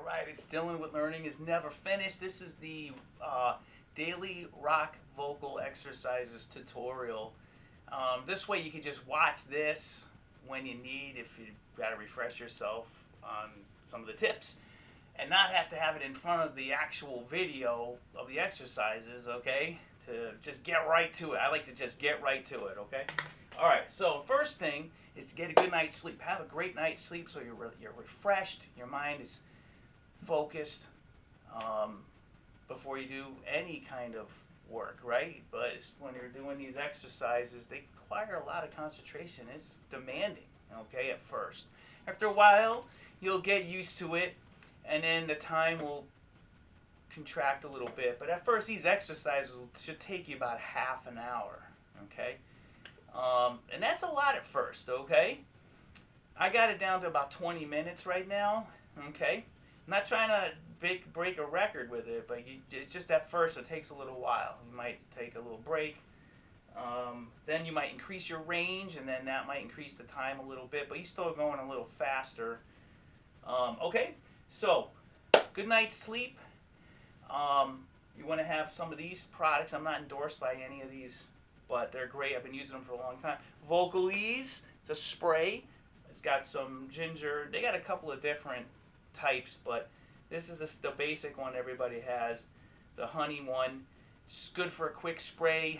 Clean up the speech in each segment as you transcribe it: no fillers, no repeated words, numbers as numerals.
right, it's Dylan with Learning is Never Finished. This is the daily rock vocal exercises tutorial. This way you can just watch this when you need, if you got to refresh yourself on some of the tips, and not have to have it in front of the actual video of the exercises, okay? To just get right to it. I like to just get right to it, okay? All right, so first thing is to get a good night's sleep. Have a great night's sleep so you're refreshed, your mind is focused before you do any kind of work, right? But when you're doing these exercises, they require a lot of concentration. It's demanding, okay, at first. After a while, you'll get used to it, and then the time will contract a little bit. But at first, these exercises should take you about half an hour, okay? And that's a lot at first, okay? I got it down to about 20 minutes right now, okay? I'm not trying to break a record with it, but it's just at first it takes a little while. You might take a little break. Then you might increase your range, and then that might increase the time a little bit, but you're still going a little faster. Okay, so good night's sleep. You want to have some of these products. I'm not endorsed by any of these, but they're great. I've been using them for a long time. Vocalese, it's a spray. It's got some ginger. They got a couple of different types, but this is the basic one everybody has, the honey one. It's good for a quick spray.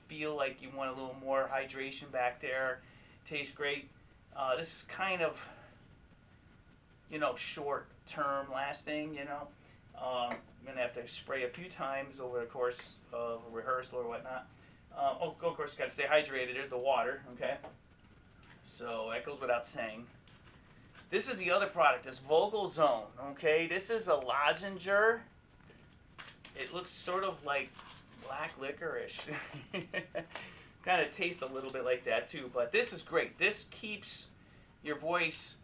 Feel like you want a little more hydration back there. Tastes great. This is kind of, short term lasting, I'm going to have to spray a few times over the course of a rehearsal or whatnot. Of course, got to stay hydrated. There's the water, okay? So that goes without saying. This is the other product, this Vocal Zone, okay? This is a lozenger. It looks sort of like black licorice. Kind of tastes a little bit like that too, but this is great. This keeps your voice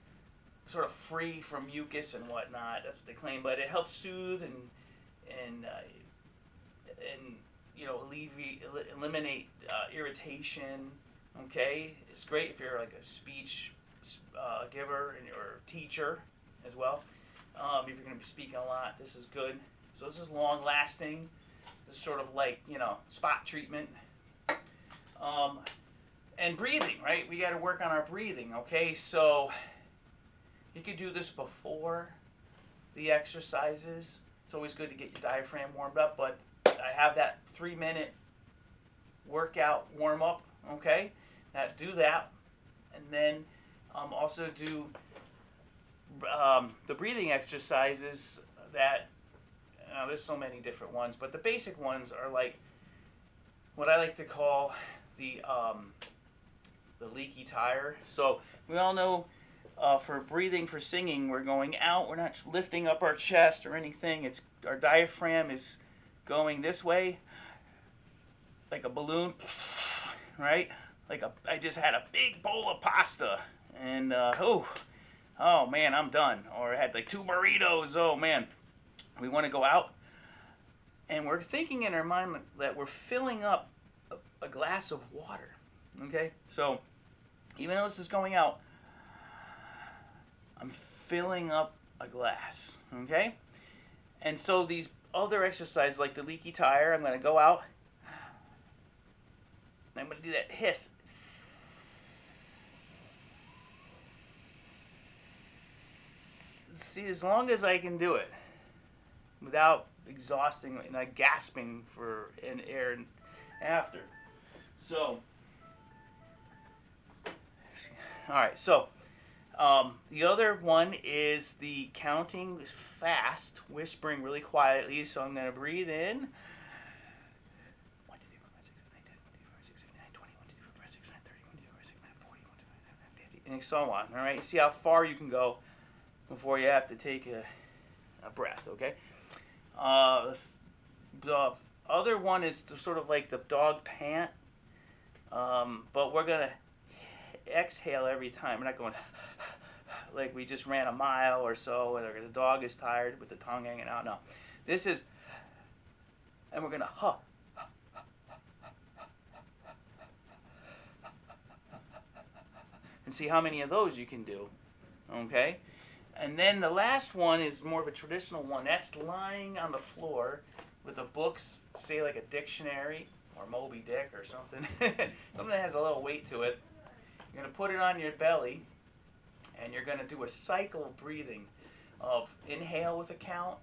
sort of free from mucus and whatnot. That's what they claim, but it helps soothe and eliminate irritation. Okay, it's great if you're like a speech giver or teacher as well. If you're going to be speaking a lot, this is good. So this is long lasting. This is sort of like, spot treatment. And breathing, right? We got to work on our breathing, okay? So you could do this before the exercises. It's always good to get your diaphragm warmed up, but I have that 3-minute workout warm up, okay? Do that, and then also do the breathing exercises that, there's so many different ones, but the basic ones are like what I like to call the leaky tire. So we all know for breathing, for singing, we're going out, we're not lifting up our chest or anything. It's our diaphragm is going this way like a balloon, right? I just had a big bowl of pasta, and oh man, I'm done. Or I had like 2 burritos. Oh man, we want to go out, and we're thinking in our mind that we're filling up a glass of water. Okay, so even though this is going out, I'm filling up a glass. Okay, and so these other exercises like the leaky tire, I'm going to go out. I'm going to do that hiss. See, as long as I can do it without exhausting and not gasping for an air after. So, all right. So, the other one is the counting fast, whispering really quietly. So I'm going to breathe in. 1, 2, 3, 4, 5, 6, 7, 8, 10, 1, 2, 3, 4, 5, 6, 7, 8, 20, 1, 2, 3, 4, 5, 6, 7, 8, 40, 1, 2, 3, 4, 5, 6, 7, 8, 50, and so on. All right. See how far you can go before you have to take a breath. Okay. The other one is sort of like the dog pant, but we're gonna exhale every time. We're not going like we just ran a mile or so, and the dog is tired with the tongue hanging out. No, this is, and we're gonna and see how many of those you can do. Okay, And then the last one is more of a traditional one. That's lying on the floor with the books, say like a dictionary or Moby Dick or something. Something that has a little weight to it. You're going to put it on your belly, and you're going to do a cycle of breathing of inhale with a count,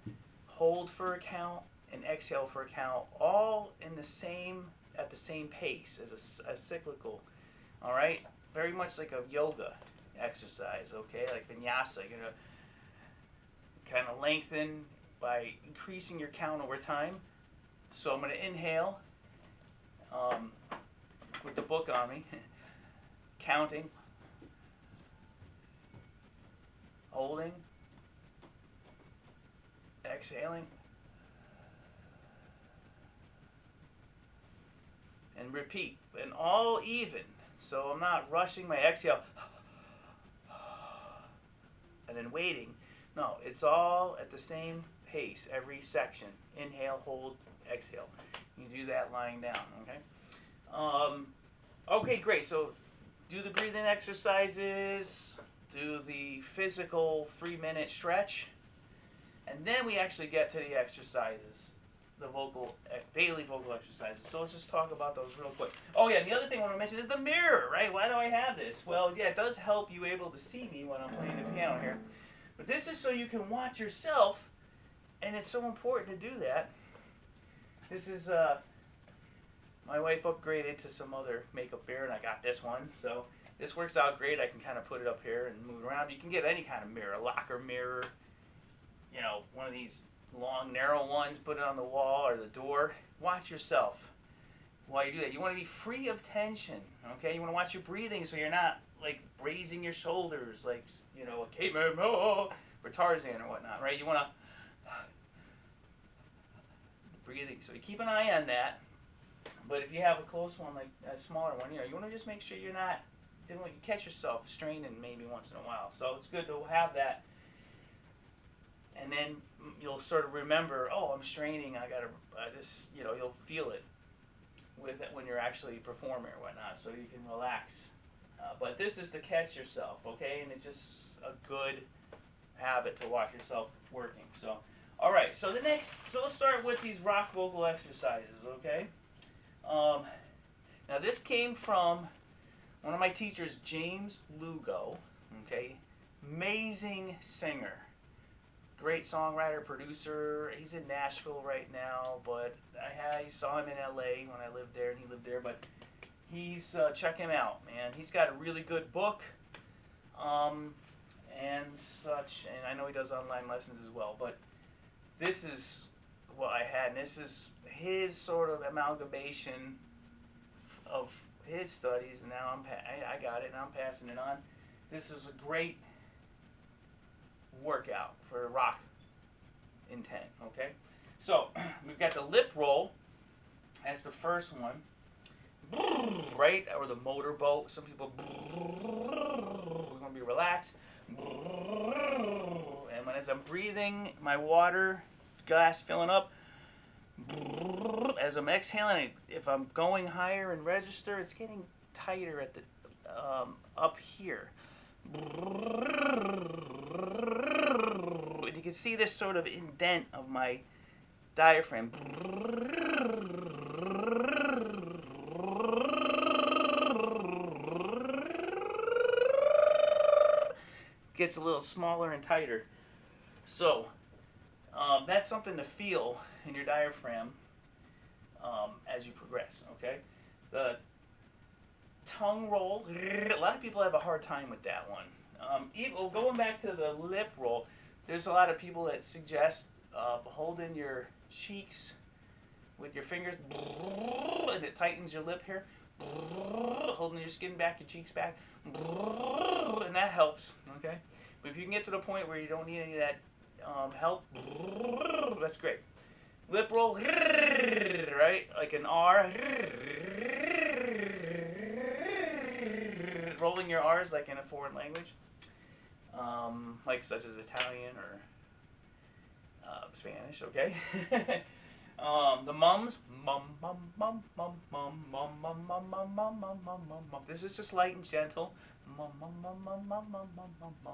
hold for a count, and exhale for a count, all in the same at the same pace as a cyclical. All right, very much like a yoga exercise. Okay, like vinyasa. You're gonna kind of lengthen by increasing your count over time. So I'm gonna inhale with the book on me, counting, holding, exhaling, and repeat, and all even. So I'm not rushing my exhale and then waiting. No, it's all at the same pace, every section. Inhale, hold, exhale. You do that lying down, okay? Okay, great. So do the breathing exercises, do the physical 3-minute stretch, and then we actually get to the exercises, the daily vocal exercises. So let's just talk about those real quick. Oh yeah, and the other thing I want to mention is the mirror, right? Why do I have this? Well, yeah, it does help you able to see me when I'm playing the piano here. But this is so you can watch yourself, and it's so important to do that. This is, my wife upgraded to some other makeup mirror, and I got this one. So this works out great. I can kind of put it up here and move it around. You can get any kind of mirror, a locker mirror, you know, one of these long, narrow ones, put it on the wall or the door. Watch yourself while you do that. You want to be free of tension, okay? You want to watch your breathing so you're not, like, raising your shoulders like, you know, a caveman or Tarzan or whatnot, right? You want to breathing. So you keep an eye on that. But if you have a close one, like a smaller one, you know, you want to just make sure you're not doing, you catch yourself straining maybe once in a while. So it's good to have that. And then you'll sort of remember, oh, I'm straining. I got to this. You know, you'll feel it with it when you're actually performing or whatnot. So you can relax. But this is to catch yourself, okay? And it's just a good habit to watch yourself working. So, all right. So let's start with these rock vocal exercises, okay? Now this came from one of my teachers, James Lugo, okay? Amazing singer. Great songwriter, producer. He's in Nashville right now, but I saw him in LA when I lived there, and he lived there. But he's check him out, man. He's got a really good book, and such. And I know he does online lessons as well. But this is what I had, and this is his sort of amalgamation of his studies. And now I got it, and I'm passing it on. This is a great workout for rock intent, okay? So we've got the lip roll. That's the first one, right? Or the motorboat. Some people, we're going to be relaxed. And as I'm breathing, my water glass filling up. As I'm exhaling, if I'm going higher in register, it's getting tighter at the up here. And you can see this sort of indent of my diaphragm. Gets a little smaller and tighter. So that's something to feel in your diaphragm as you progress, okay? The tongue roll, a lot of people have a hard time with that one. Going back to the lip roll, there's a lot of people that suggest holding your cheeks with your fingers, and it tightens your lip here, holding your skin back, your cheeks back, and that helps, okay? But if you can get to the point where you don't need any of that help, that's great. Lip roll, right? Like an R. Rolling your R's like in a foreign language, like such as Italian or Spanish, okay? The mums, mum, mum, mum, mum, mum, mum, mum, mum, mum, mum, mum, mum, mum, mum. This is just light and gentle. Mum, mum, mum, mum, mum, mum, mum, mum, mum.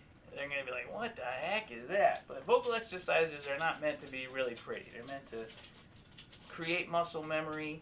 they're going to be like, what the heck is that? But vocal exercises are not meant to be really pretty. They're meant to create muscle memory